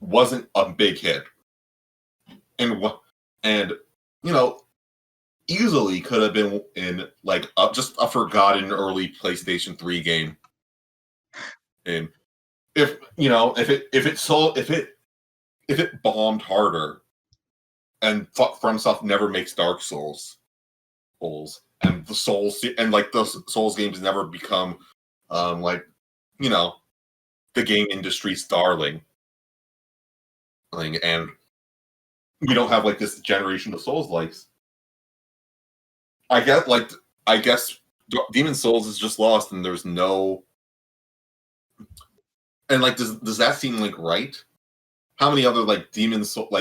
wasn't a big hit, and easily could have been in like just a forgotten early PlayStation 3 game. And if it bombed harder, and FromSoft never makes Dark Souls, and the Souls and like the Souls games never become the game industry's darling, and we don't have like this generation of Souls likes. I guess Demon Souls is just lost, and there's no. And like, does that seem like right? How many other like Demon Souls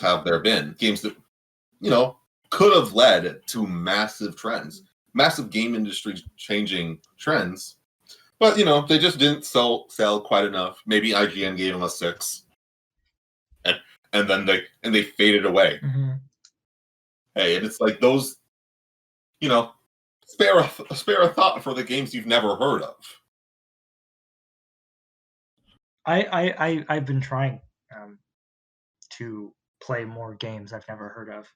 have there been? Games that could have led to massive trends, massive game industry changing trends, but they just didn't sell quite enough. Maybe IGN gave them a 6, and then they faded away. Mm-hmm. Hey, and it's like those, spare a thought for the games you've never heard of. I've been trying to play more games I've never heard of.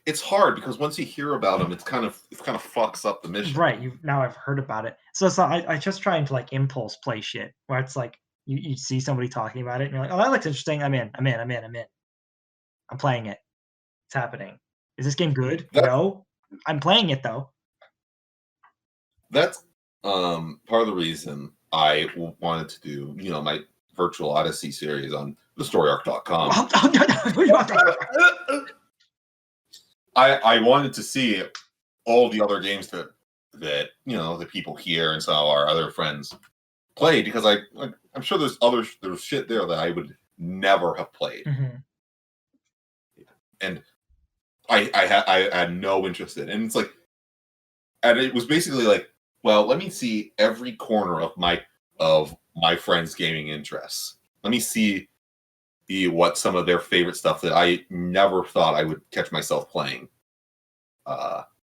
It's hard because once you hear about them, it kind of fucks up the mission. Right. Now I've heard about it. So I just trying to like impulse play shit where it's like you see somebody talking about it and you're like, oh, that looks interesting. I'm in. I'm playing it. It's happening. Is this game good? No. I'm playing it though. That's part of the reason I wanted to do, my Virtual Odyssey series on thestoryarc.com. I wanted to see all the other games that the people here and some of our other friends play, because I'm sure there's shit there that I would never have played. Mm-hmm. And I had no interest in it. And it's like, and it was basically like, well, let me see every corner of my friends' gaming interests. Let me see what some of their favorite stuff that I never thought I would catch myself playing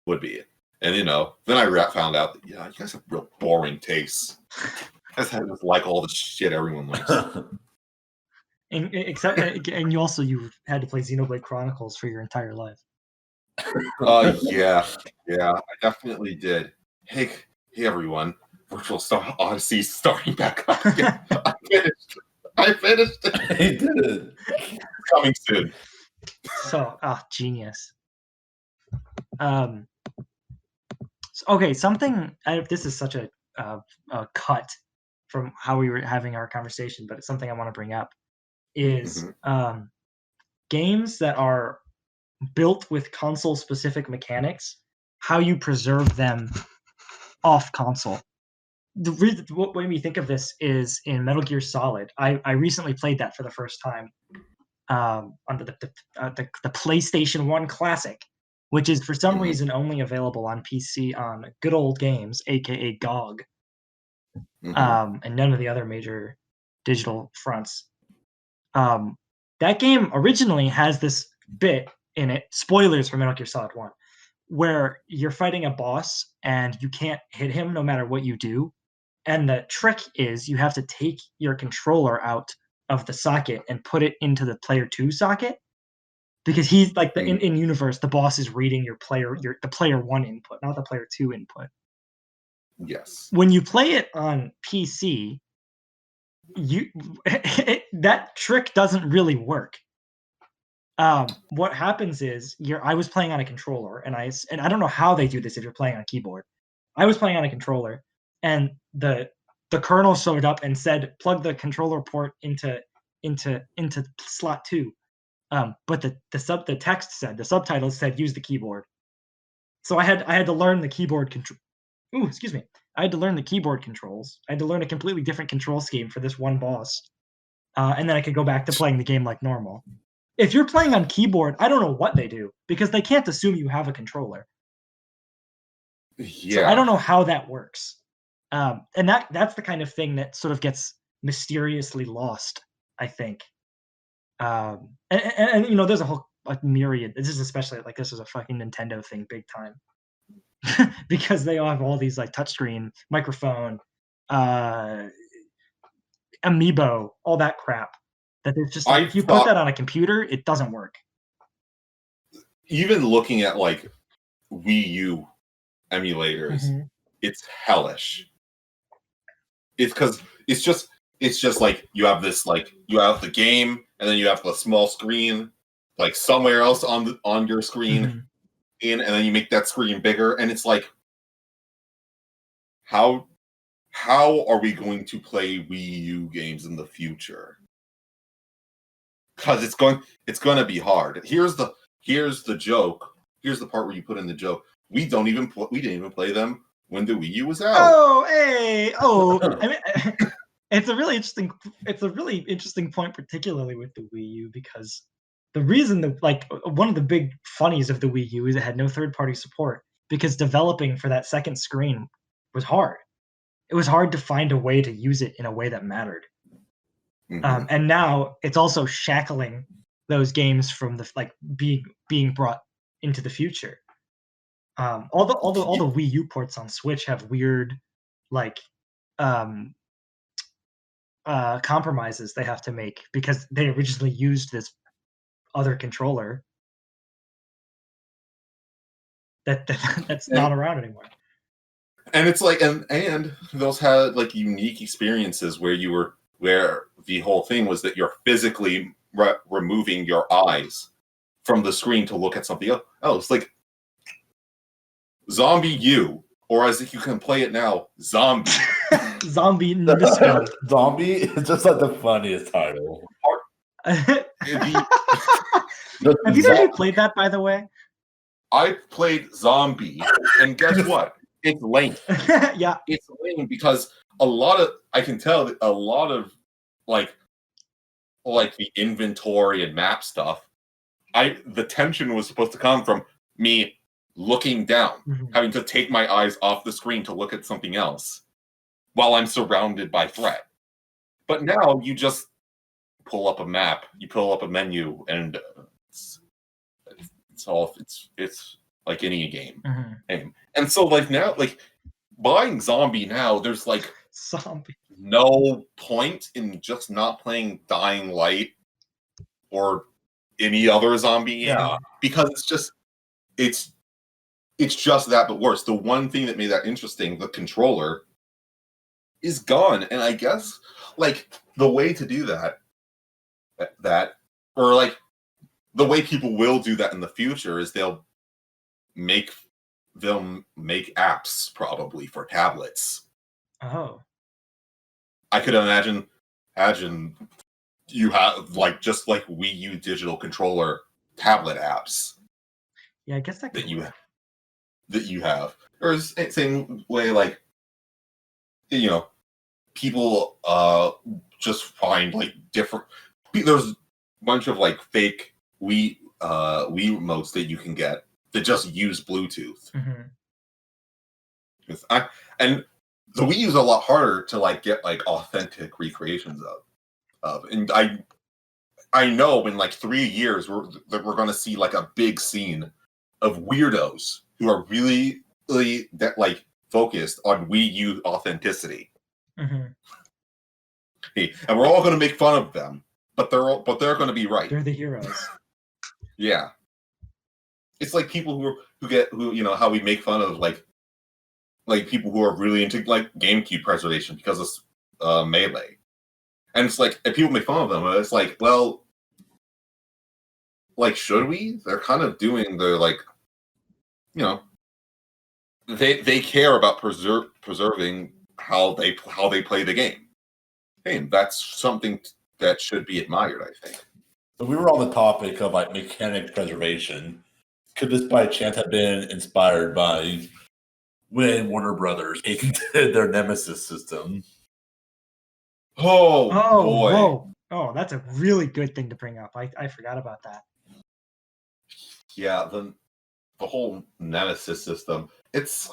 would be. And then I found out that you guys have real boring tastes. You guys just like all the shit everyone likes. And you had to play Xenoblade Chronicles for your entire life. Yeah, I definitely did. Hey everyone, Virtual Odyssey starting back up again. I finished it. He did it. Coming soon. So, genius. Okay, something. This is such a cut from how we were having our conversation, but it's something I want to bring up. Is games that are built with console-specific mechanics, how you preserve them off console. The reason what made me think of this is in Metal Gear Solid. I recently played that for the first time on the PlayStation 1 Classic, which is for some reason only available on PC on Good Old Games, aka GOG, and none of the other major digital fronts. That game originally has this bit in it, spoilers for Metal Gear Solid 1, where you're fighting a boss and you can't hit him no matter what you do. And the trick is you have to take your controller out of the socket and put it into the player 2 socket, because he's like in universe, the boss is reading the player 1 input, not the player 2 input. Yes. When you play it on PC, that trick doesn't really work. What happens is I was playing on a controller, and I don't know how they do this if you're playing on a keyboard. I was playing on a controller, and the kernel showed up and said plug the controller port into slot 2. But the text said, the subtitles said use the keyboard. So I had to learn the keyboard control. Ooh, excuse me. I had to learn the keyboard controls. I had to learn a completely different control scheme for this one boss. And then I could go back to playing the game like normal. If you're playing on keyboard, I don't know what they do, because they can't assume you have a controller. Yeah. So I don't know how that works. And that's the kind of thing that sort of gets mysteriously lost, I think. And there's a whole myriad. This is especially like this is a fucking Nintendo thing, big time, because they all have all these like touchscreen, microphone, amiibo, all that crap. That it's just like, if you put that on a computer, it doesn't work. Even looking at like Wii U emulators, it's hellish. It's because it's just like you have the game, and then you have the small screen like somewhere else on your screen, and then you make that screen bigger, and it's like, how are we going to play Wii U games in the future? Because it's going to be hard. Here's the joke. Here's the part where you put in the joke. We didn't even play them when the Wii U was out. Oh, hey, oh! I mean, it's a really interesting point, particularly with the Wii U, because the reason one of the big funnies of the Wii U is it had no third-party support, because developing for that second screen was hard. It was hard to find a way to use it in a way that mattered. And now it's also shackling those games from being brought into the future. All the Wii U ports on Switch have weird compromises they have to make, because they originally used this other controller that's not around anymore. And it's like, and those had like unique experiences where the whole thing was that you're physically removing your eyes from the screen to look at something else. Like Zombie U, or as you can play it now, Zombie. Zombie misspelled. Zombie is just like the funniest title. Have you actually played that, by the way? I played Zombie, and guess what? It's lame. Yeah. It's lame because I can tell that a lot of like the inventory and map stuff, the tension was supposed to come from me looking down, having to take my eyes off the screen to look at something else while I'm surrounded by threat. But now you just pull up a map, you pull up a menu, and it's like any game. And so like now, like buying Zombie now, there's like no point in just not playing Dying Light or any other zombie game, because it's just that, but worse. The one thing that made that interesting, the controller, is gone. And I guess like the way to do that or like the way people will do that in the future is they'll make apps probably for tablets. Oh. I could imagine you have just like Wii U digital controller tablet apps. Yeah, I guess that you have. Or same way, like, people just find like different. There's a bunch of like fake Wii remotes that you can get that just use Bluetooth. Mm-hmm. And the Wii U is a lot harder to like get like authentic recreations of. And I know in like 3 years we're going to see like a big scene of weirdos who are really like focused on Wii U authenticity. Mm-hmm. And we're all going to make fun of them, but they're going to be right. They're the heroes. Yeah, it's like people who how we make fun of like people who are really into like GameCube preservation because of Melee, and it's like, and people make fun of them, and it's like, well, like, should we? They're kind of doing the like, they care about preserving how they play the game. Hey, that's something that should be admired, I think. So we were on the topic of like mechanic preservation. Could this by chance have been inspired by when Warner Brothers did their Nemesis system? Oh boy! Whoa. Oh, that's a really good thing to bring up. I forgot about that. Yeah, the whole Nemesis system. It's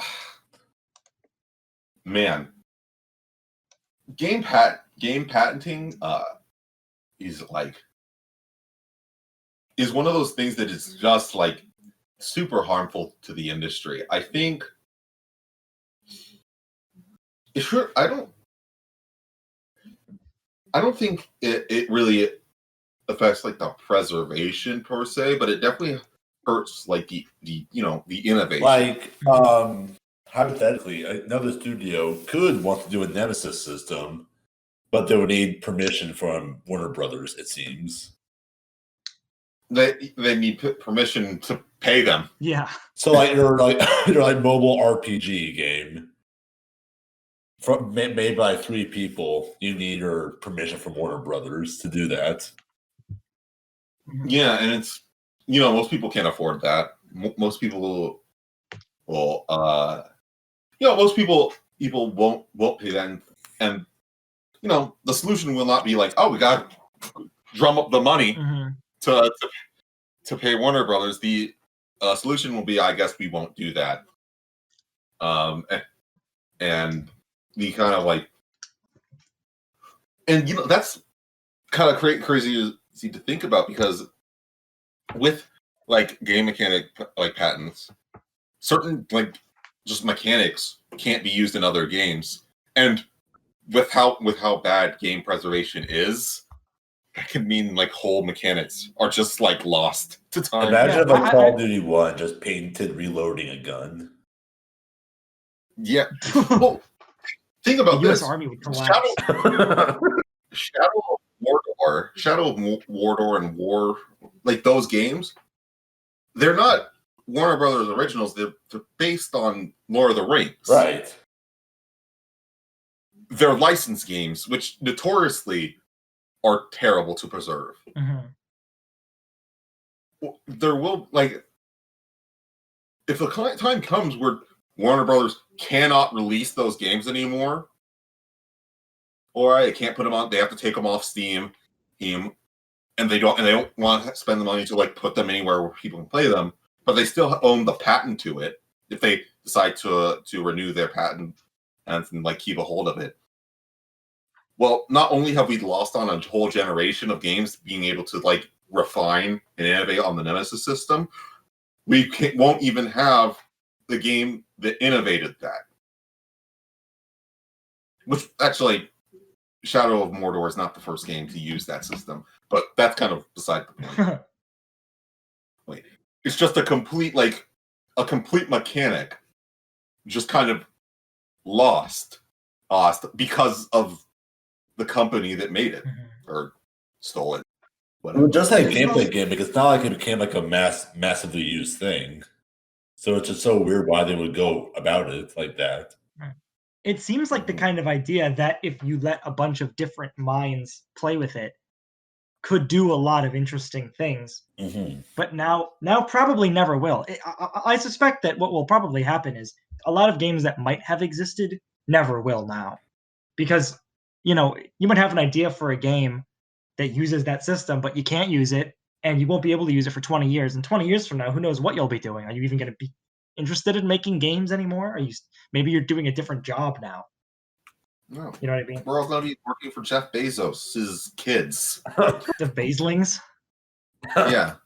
man. Game patenting is one of those things that is just like super harmful to the industry. I think I don't think it really affects like the preservation per se, but it definitely hurts like the innovation. Like hypothetically, another studio could want to do a Nemesis system, but they would need permission from Warner Brothers, it seems. They need permission to pay them. Yeah. So like you're like mobile RPG game made by 3 people. You need your permission from Warner Brothers to do that. Yeah, and it's most people can't afford that. Most people will most people won't pay that, and the solution will not be like, oh, we got to drum up the money to pay Warner Brothers. The solution will be, I guess we won't do that. And the kind of like, and that's kind of crazy to think about, because with like game mechanic like patents, certain like just mechanics can't be used in other games, and with how bad game preservation is, that could mean like whole mechanics are just like lost to time. Imagine if like Call of Duty 1 just painted reloading a gun. Yeah. Well, think about the US this. Army would collapse. Shadow of Mordor and War, like those games, they're not Warner Brothers originals. They're based on Lord of the Rings. Right. They're licensed games, which notoriously are terrible to preserve. Mm-hmm. There will, like, if the time comes where Warner Brothers cannot release those games anymore, or they can't put them on, they have to take them off Steam, and they don't want to spend the money to like put them anywhere where people can play them, but they still own the patent to it if they decide to renew their patent and like keep a hold of it. Well, not only have we lost on a whole generation of games being able to like refine and innovate on the Nemesis system, we won't even have the game that innovated that. Which actually, Shadow of Mordor is not the first game to use that system, but that's kind of beside the point. Wait, it's just a complete mechanic, just kind of lost because of the company that made it or stole it. Whatever. Just like gameplay gimmick, it's not like it became like a massively used thing. So it's just so weird why they would go about it like that. It seems like the kind of idea that if you let a bunch of different minds play with it, could do a lot of interesting things. Mm-hmm. But now probably never will. I suspect that what will probably happen is a lot of games that might have existed never will now, because you might have an idea for a game that uses that system, but you can't use it, and you won't be able to use it for 20 years. And 20 years from now, who knows what you'll be doing? Are you even going to be interested in making games anymore? Maybe you're doing a different job now? No. You know what I mean? We're all going to be working for Jeff Bezos' kids. The Baselings. Yeah.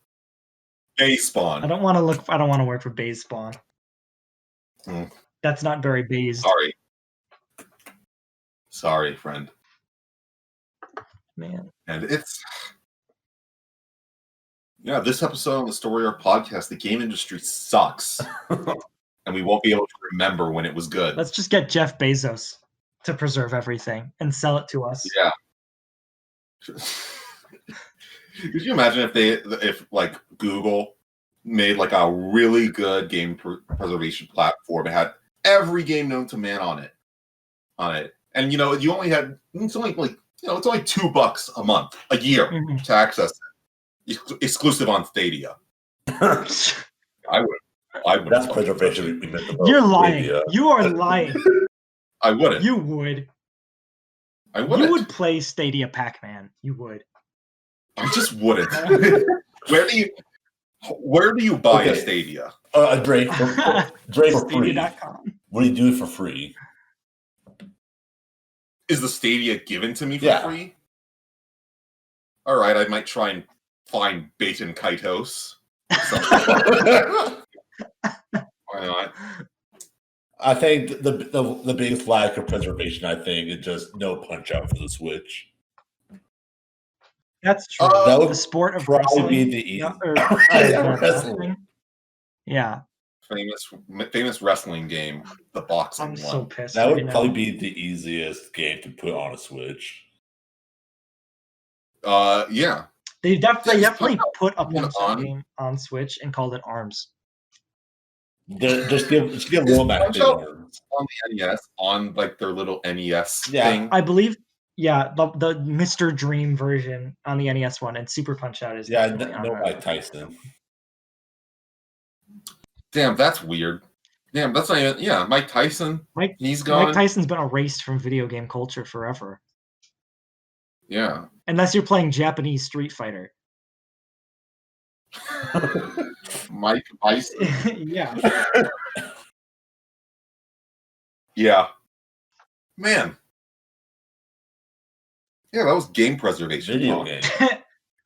Spawn. I don't want to work for Baze Spawn. That's not very based. Sorry, friend. Man. And it's this episode on the Story Arc podcast, the game industry sucks. And we won't be able to remember when it was good. Let's just get Jeff Bezos to preserve everything and sell it to us. Yeah. Could you imagine if Google made like a really good game preservation platform? It had every game known to man on it, and you only had it's only $2 a month a year to access it, exclusive on Stadia. I would. That's preservation. You're lying. Stadia. You are lying. I wouldn't. You would. I wouldn't. You would play Stadia Pac-Man. You would. I just wouldn't. Where do you buy a Stadia? Drake for free. Stadia.com. What do you do for free? Is the Stadia given to me for free? All right, I might try and find Bait and Kaitos. Why not? I think the biggest lack of preservation, I think, is just no Punch Out for the Switch. That's true. That would the sport of probably wrestling. be the Wrestling. Yeah. Famous wrestling game, the boxing I'm one. So pissed. That would probably be the easiest game to put on a Switch. Yeah. They definitely put a Punch-Out game on Switch and called it ARMS. Just give Womack big arms. On the NES, on like their little NES thing. I believe, the Mr. Dream version on the NES one, and Super Punch-Out is no Mike Tyson. Damn, that's weird. Damn, that's not even, Mike Tyson. He's gone. Mike Tyson's been erased from video game culture forever. Yeah. Unless you're playing Japanese Street Fighter. Mike Tyson. Yeah. Yeah. Man. Yeah, that was game preservation. Video game.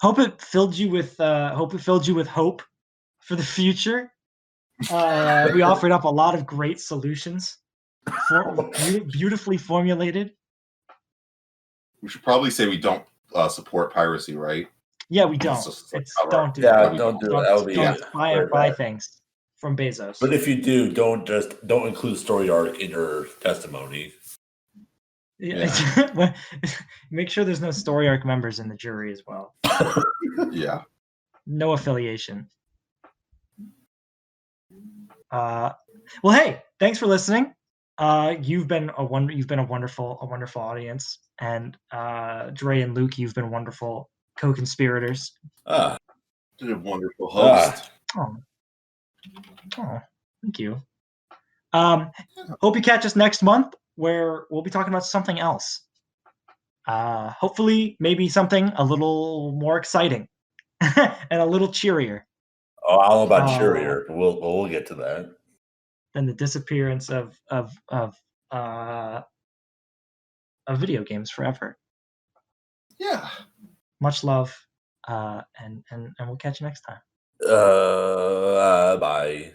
Hope it filled you with hope for the future. We offered up a lot of great solutions, beautifully formulated. We should probably say we don't support piracy, right? Yeah, we don't. Don't do that. Don't do that. That would be don't buy things from Bezos. But if you do, don't include Story Arc in your testimony. Yeah. Make sure there's no Story Arc members in the jury as well. Yeah. No affiliation. Well, hey, thanks for listening. You've been a wonderful audience, and Dre and Luke, you've been wonderful co-conspirators. You're a wonderful host. Oh, thank you. Hope you catch us next month, where we'll be talking about something else. Hopefully, maybe something a little more exciting and a little cheerier. Oh, I don't know about cheerier, but we'll get to that. Than the disappearance of video games forever. Yeah. Much love, and we'll catch you next time. Bye.